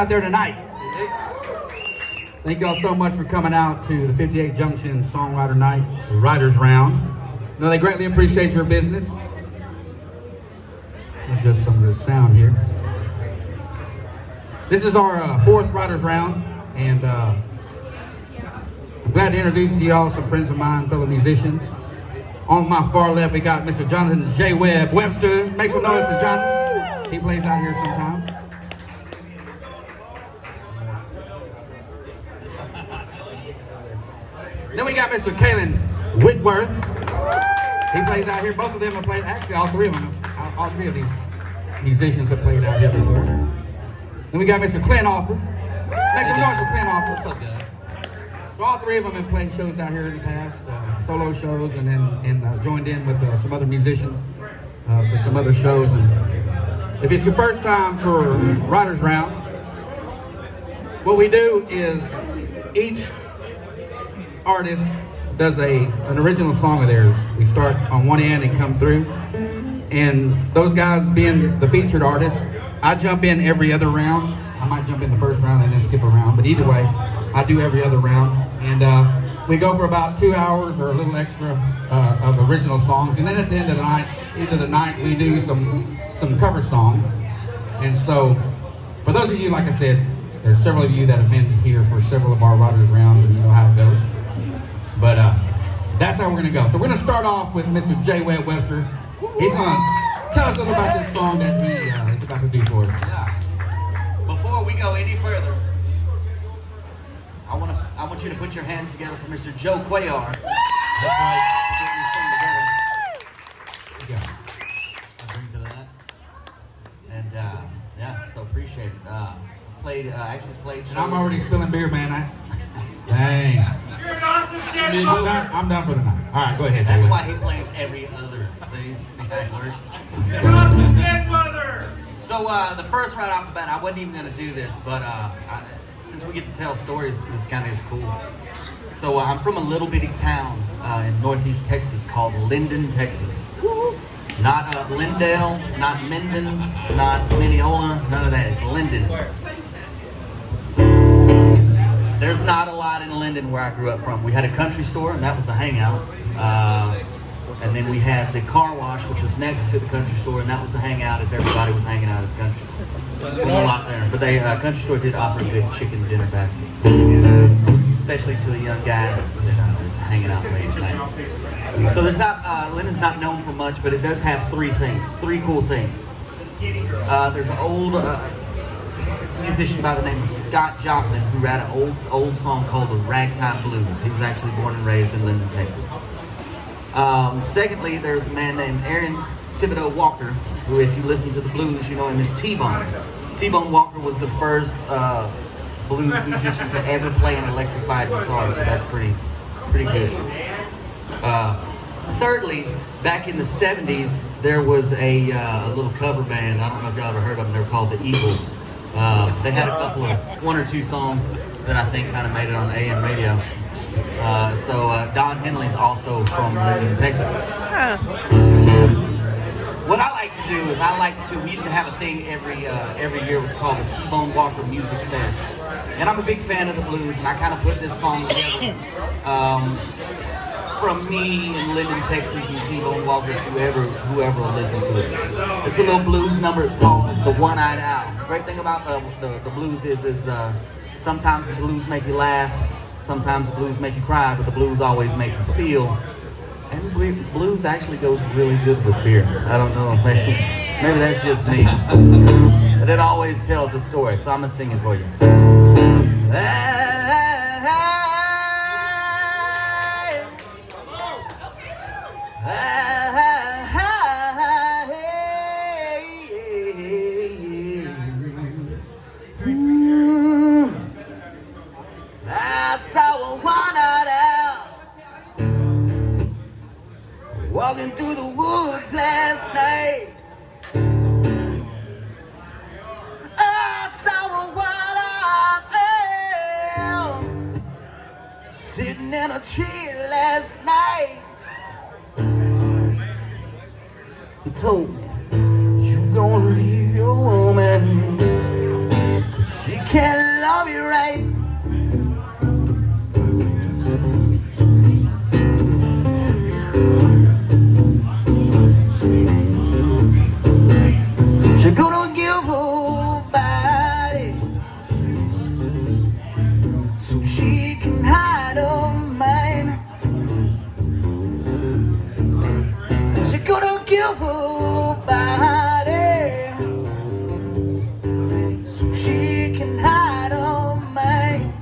Out there tonight. Thank y'all so much for coming out to the 58 Junction Songwriter Night Writers Round. I know they greatly appreciate your business. Just some of the sound here. This is our fourth Writers Round, and I'm glad to introduce to y'all some friends of mine, fellow musicians. On my far left, we got Mr. Jonathan J. Webb Webster. Make some noise for Jonathan. He plays out here sometimes. Then we got Mr. Kalen Whitworth. He plays out here. Both of them have played, actually all three of them, all three of these musicians have played out here before. Then we got Mr. Clint Offer. Make some noise for Clint Offer. What's up, guys? So all three of them have played shows out here in the past, solo shows, and then joined in with some other musicians for some other shows. And if it's your first time for Writers Round, what we do is each artist does an original song of theirs. We start on one end and come through, and those guys being the featured artists, I jump in every other round. I might jump in the first round and then skip a round, but either way, I do every other round, and we go for about 2 hours or a little extra of original songs, and then at the end of the night, we do some cover songs. And so, for those of you, like I said, there's several of you that have been here for several of our Writers Rounds, and you know how it goes. But that's how we're gonna go. So we're gonna start off with Mr. J. Webb Webster. He's gonna tell us a little about this song that he is about to do for us. Yeah. Before we go any further, I want you to put your hands together for Mr. Joe Cuellar. Just like getting this thing together. Yeah. I'll bring to that. And yeah, so appreciate it. Actually played. And I'm already spilling beer, man. Dang. You're an awesome dead mother. I'm done for the night. All right, go ahead. That's why he plays every other. See how it works? You're an awesome dead mother. So the first right off the bat, I wasn't even gonna do this, but since we get to tell stories, this kind of is cool. So I'm from a little bitty town in northeast Texas called Linden, Texas. Not Lindale, not Minden, not Mineola, none of that. It's Linden. There's not a lot in Linden where I grew up from. We had a country store, and that was the hangout. And then we had the car wash, which was next to the country store, and that was the hangout if everybody was hanging out at the country. Wasn't a lot there. But the country store did offer a good chicken dinner basket, especially to a young guy that was hanging out late at night. So there's not, Linden's not known for much, but it does have three cool things. There's an old musician by the name of Scott Joplin who wrote an old song called the Ragtime Blues. He was actually born and raised in Linden, Texas. Secondly, there's a man named Aaron Thibodeau Walker, who, if you listen to the blues, you know him as T-Bone. T-Bone Walker was the first blues musician to ever play an electrified guitar, so that's pretty good. Thirdly, back in the 70s, there was a little cover band. I don't know if y'all ever heard of them. They're called the Eagles. They had a couple of one or two songs that I think kind of made it on AM radio. So Don Henley's also from Linden, Texas. What I like to do is we used to have a thing every year. It was called the T-Bone Walker Music Fest. And I'm a big fan of the blues, and I kind of put this song together from me in Linden, Texas, and T-Bone Walker to whoever will listen to it. It's a little blues number. It's called The One-Eyed Owl. The great thing about the blues is sometimes the blues make you laugh, sometimes the blues make you cry, but the blues always make you feel. And blues actually goes really good with beer. I don't know, maybe that's just me. But it always tells a story, so I'm gonna sing it for you. I saw a one-eyed owl walking through the woods last night. I saw a one-eyed owl sitting in a tree last night. He told me, you gonna leave your woman, 'cause she can't love you right. She gonna give her body so she can hide her mind. She gonna give her body so she can hide her mind.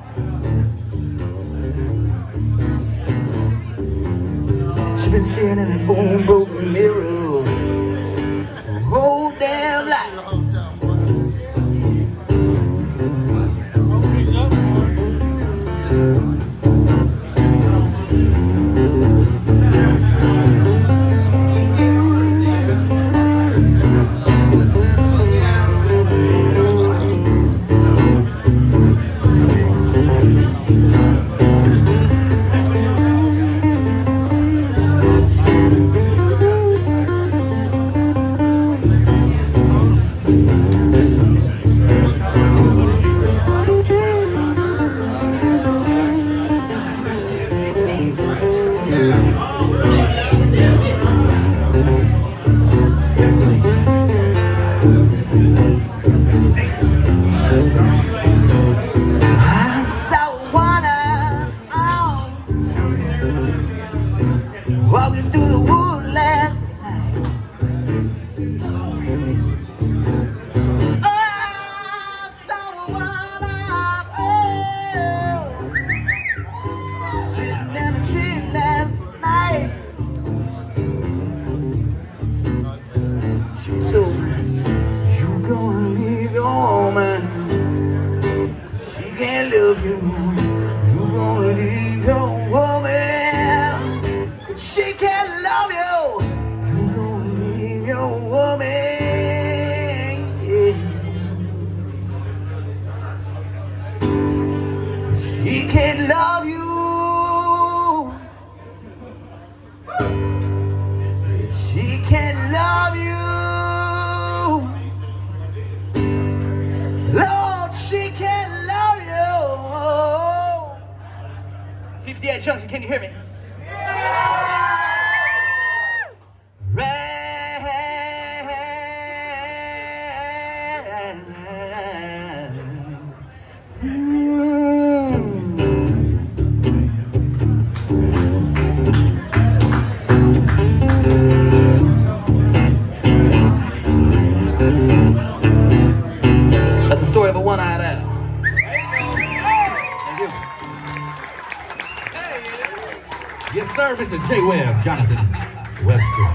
She been staring in an old broken mirror whole damn life. I saw one walking through the woods last night. I saw one sitting in a tree last night. She told me, you gonna leave your man, 'cause she can't love you. You gonna leave your woman, 'cause she can't love you. You gonna leave your woman, yeah. 'Cause she can't love you. She can't love you. Lord, she can't love you. 58 Junction, can you hear me? That's the story of a one-eyed owl. Thank you. Yes, sir, Mr. J. Webb, Jonathan Webster.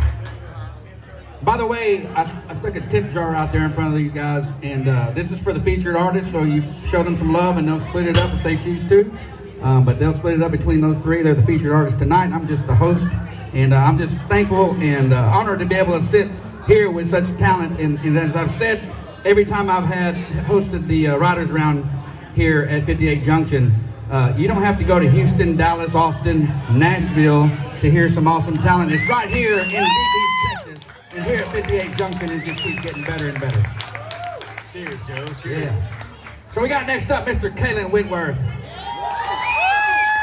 By the way, I stuck a tip jar out there in front of these guys, and this is for the featured artists, so you show them some love, and they'll split it up if they choose to. But they'll split it up between those three. They're the featured artists tonight. I'm just the host, and I'm just thankful and honored to be able to sit here with such talent. And as I've said, every time I've hosted the Riders Round here at 58 Junction, you don't have to go to Houston, Dallas, Austin, Nashville to hear some awesome talent. It's right here in Big East, Texas, and here at 58 Junction, it just keeps getting better and better. Cheers, Joe. Cheers. Yeah. So we got next up Mr. Kalen Whitworth.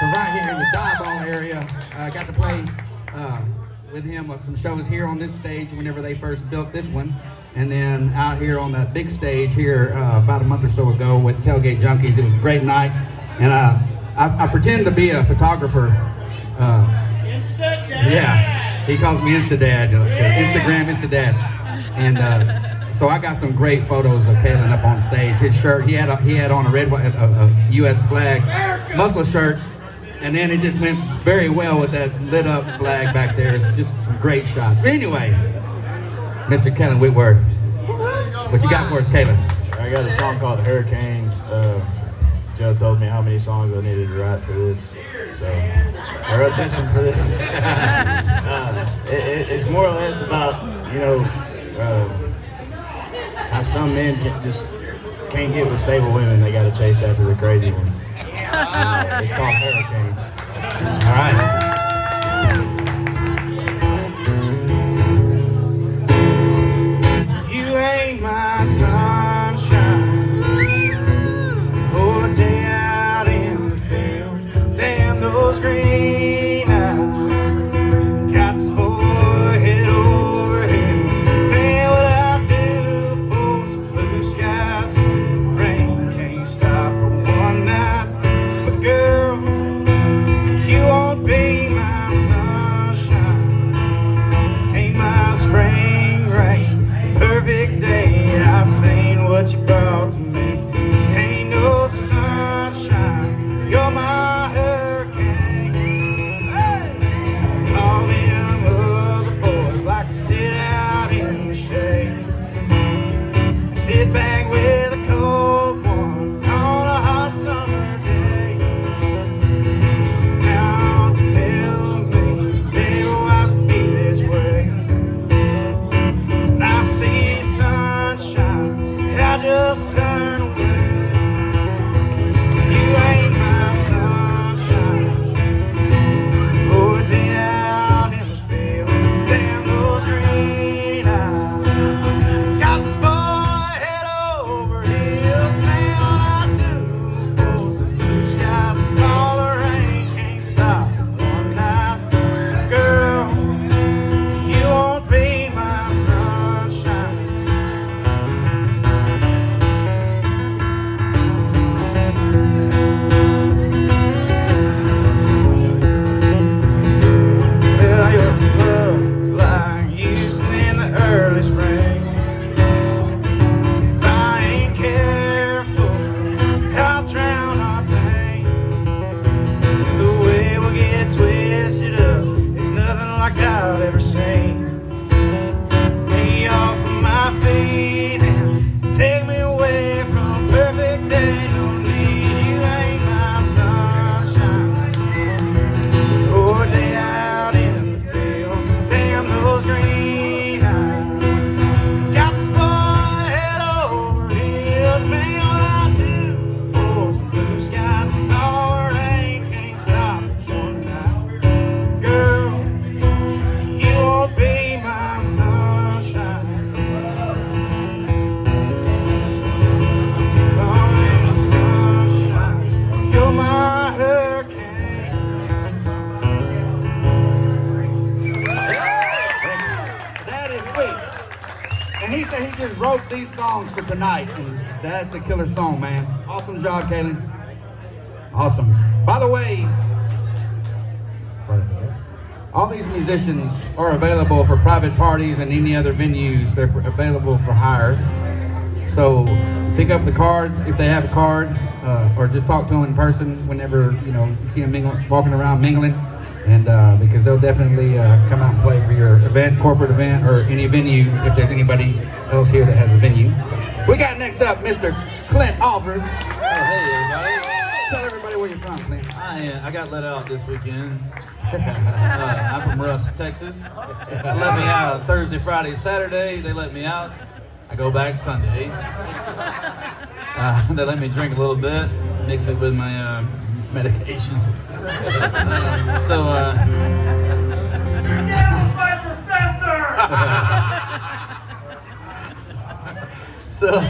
So right here in the Diboll area, I got to play with him with some shows here on this stage whenever they first built this one, and then out here on the big stage here about a month or so ago with Tailgate Junkies. It was a great night, and I pretend to be a photographer. Yeah, he calls me Instadad, Instagram Instadad, and so I got some great photos of Kalen up on stage. His shirt, he had on a red, U.S. flag muscle shirt, and then it just went very well with that lit up flag back there. It's just some great shots. But anyway, Mr. Kalen Whitworth, what you got for us, Kalen? I got a song called Hurricane. Joe told me how many songs I needed to write for this, so I wrote this one for this. It's more or less about, how some men can't get with stable women. They got to chase after the crazy ones. It's called Hurricane. All right. You ain't my sunshine. wrote these songs for tonight, and that's a killer song, man. Awesome job, Kaylin. Awesome. By the way, all these musicians are available for private parties and any other venues. They're available for hire. So pick up the card if they have a card, or just talk to them in person whenever you see them walking around mingling, and because they'll definitely come out and play for your event, corporate event, or any venue if there's anybody else here that has a venue. So we got next up Mr. Clint Alford. Oh, hey everybody. Tell everybody where you're from, Clint. I got let out this weekend. I'm from Russ, Texas. They let me out Thursday, Friday, Saturday. They let me out. I go back Sunday. They let me drink a little bit, mix it with my medication. So, My professor! so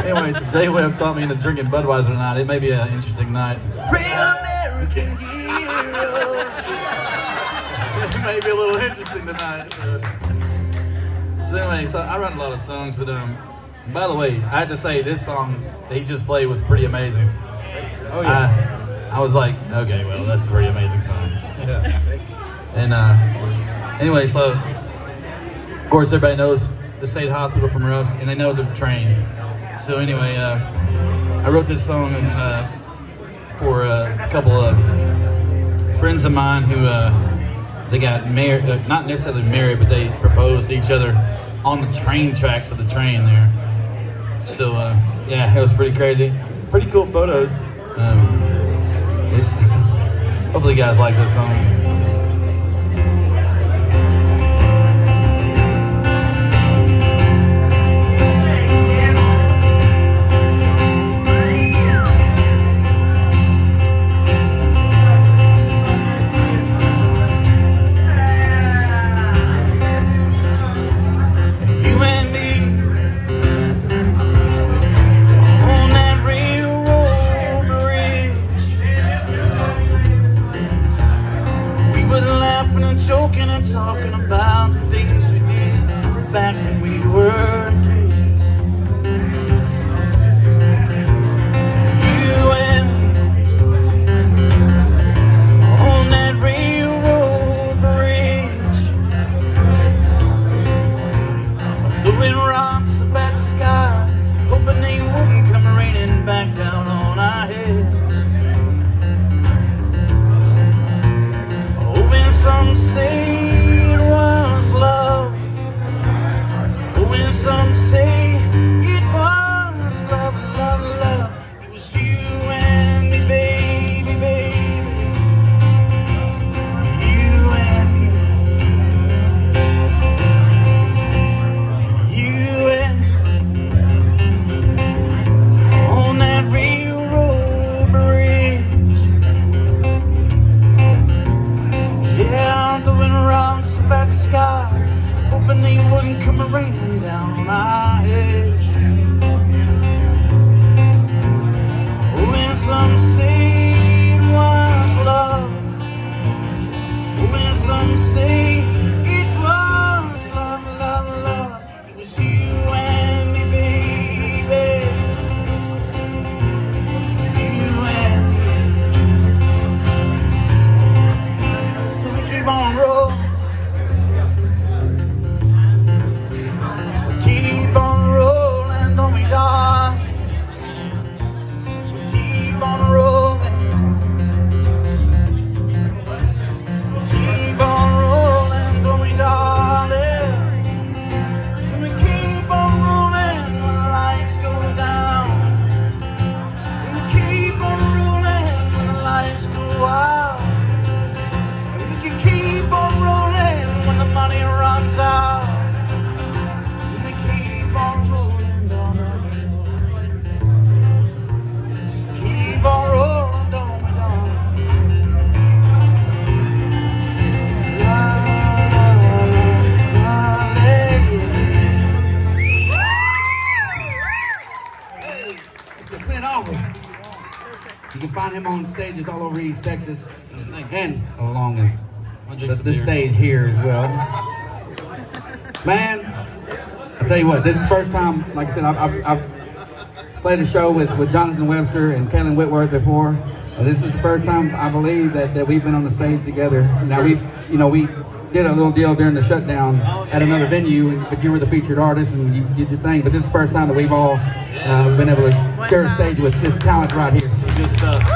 anyway, so Jay Webb taught me into drinking Budweiser tonight. It may be an interesting night. Real American hero. It may be a little interesting tonight. So anyway, so I write a lot of songs, but by the way, I have to say this song that he just played was pretty amazing. Oh yeah. I was like, okay, well, that's a pretty amazing song. And anyway, so of course everybody knows the state hospital from Rusk, and they know the train. So anyway, I wrote this song for a couple of friends of mine who they got married, not necessarily married, but they proposed to each other on the train tracks of the train there. So yeah, it was pretty crazy. Pretty cool photos. Hopefully you guys like this song. Joking and talking about the things we did back when we were kids. You and me on that railroad bridge, throwing rocks up at the sky, hoping they wouldn't come raining back down on our heads. Some say it was love. When some say it was love, love, love. It was you and me, baby, baby. You and me. You and me. On that railroad bridge. Yeah, throwing rocks up at the sky, hoping they wouldn't come raining down on our heads. When some say it was love, when some say it was love, love, love. It was you and me, baby. You and me. So we keep on rolling. We keep on rolling, don't we, darling? We keep on rolling. We keep on rolling, don't we, darling? And we keep on rolling when the lights go down. And we keep on rolling when the lights go out. Keep on rolling when the money runs out. And we keep on rolling down the road. Just keep on rolling down the road. La la la la Hey, Mr. Clint Alford. You can find him on stages all over East Texas, and along I'll drink the some beers. stage here as well. Man, tell you what, this is the first time, like I said, I've played a show with Jonathan Webster and Kaylin Whitworth before. This is the first time, I believe, that we've been on the stage together. Now, we did a little deal during the shutdown at another venue, but you were the featured artist and you did your thing. But this is the first time that we've all been able to share a stage with this talent right here. Good stuff.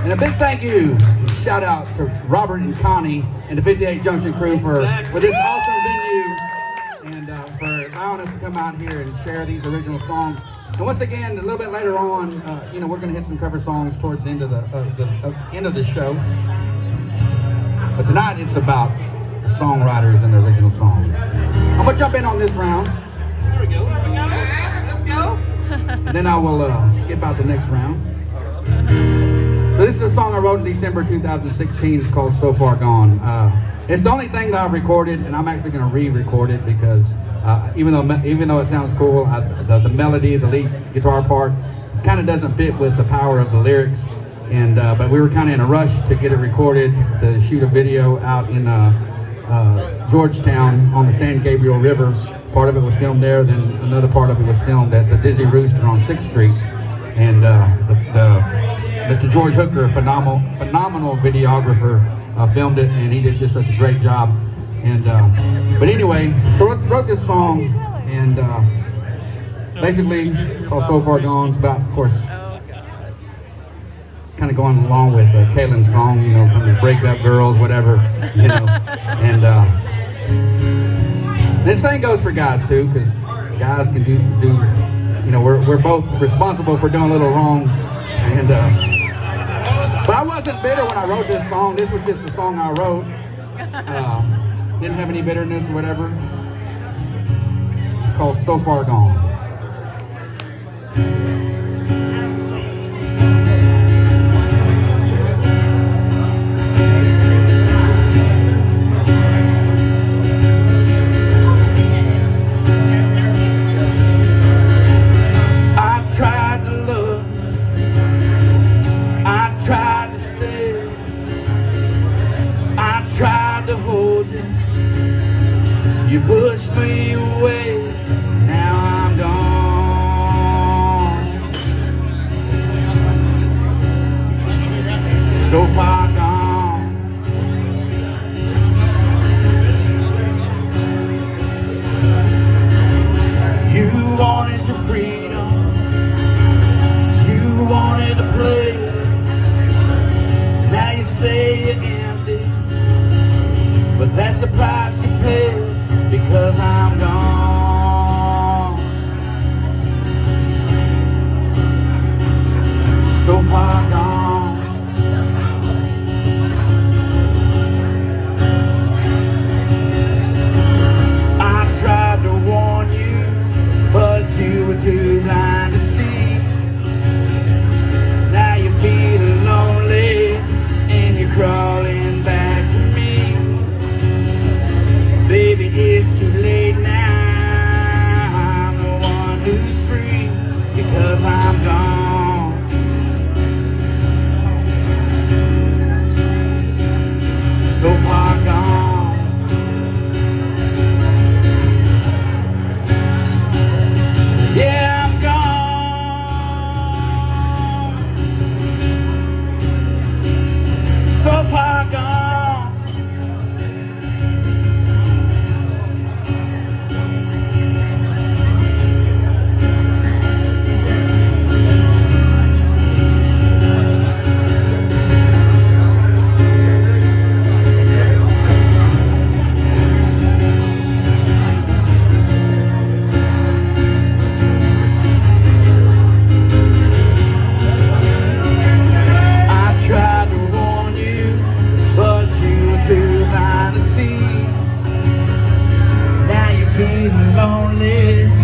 And a big thank you, shout out to Robert and Connie and the 58 Junction crew for this awesome venue and for allowing us to come out here and share these original songs. And once again, a little bit later on, we're going to hit some cover songs towards the end of the show. But tonight it's about the songwriters and the original songs. I'm going to jump in on this round. There we go. Let's go. And then I will skip out the next round. So this is a song I wrote in December 2016. It's called So Far Gone. It's the only thing that I've recorded, and I'm actually going to re-record it because even though it sounds cool, the melody, the lead guitar part, kind of doesn't fit with the power of the lyrics. And but we were kind of in a rush to get it recorded, to shoot a video out in Georgetown on the San Gabriel River. Part of it was filmed there, then another part of it was filmed at the Dizzy Rooster on 6th Street. And Mr. George Hooker, a phenomenal videographer, filmed it, and he did just such a great job. And but anyway, so I wrote this song, and basically it's called So Far Gone. It's about, of course, kind of going along with Kaylin's song, kind of break up girls, whatever, And the same goes for guys too, because guys can do we're both responsible for doing a little wrong. And but I wasn't bitter when I wrote this song. This was just a song I wrote. Didn't have any bitterness or whatever. It's called So Far Gone. You pushed me away, now I'm gone. So far gone. You wanted your freedom, you wanted to play. Now you say you're empty, but that's the price you pay. Because I'm gone, so far gone. I tried to warn you, but you were too blind to see. Now you're feeling lonely, and you're crawling back to me. Baby, it's too late now. I'm the one who's free because I'm gone. So far gone. Yeah, I'm gone. So far gone. Feeling lonely.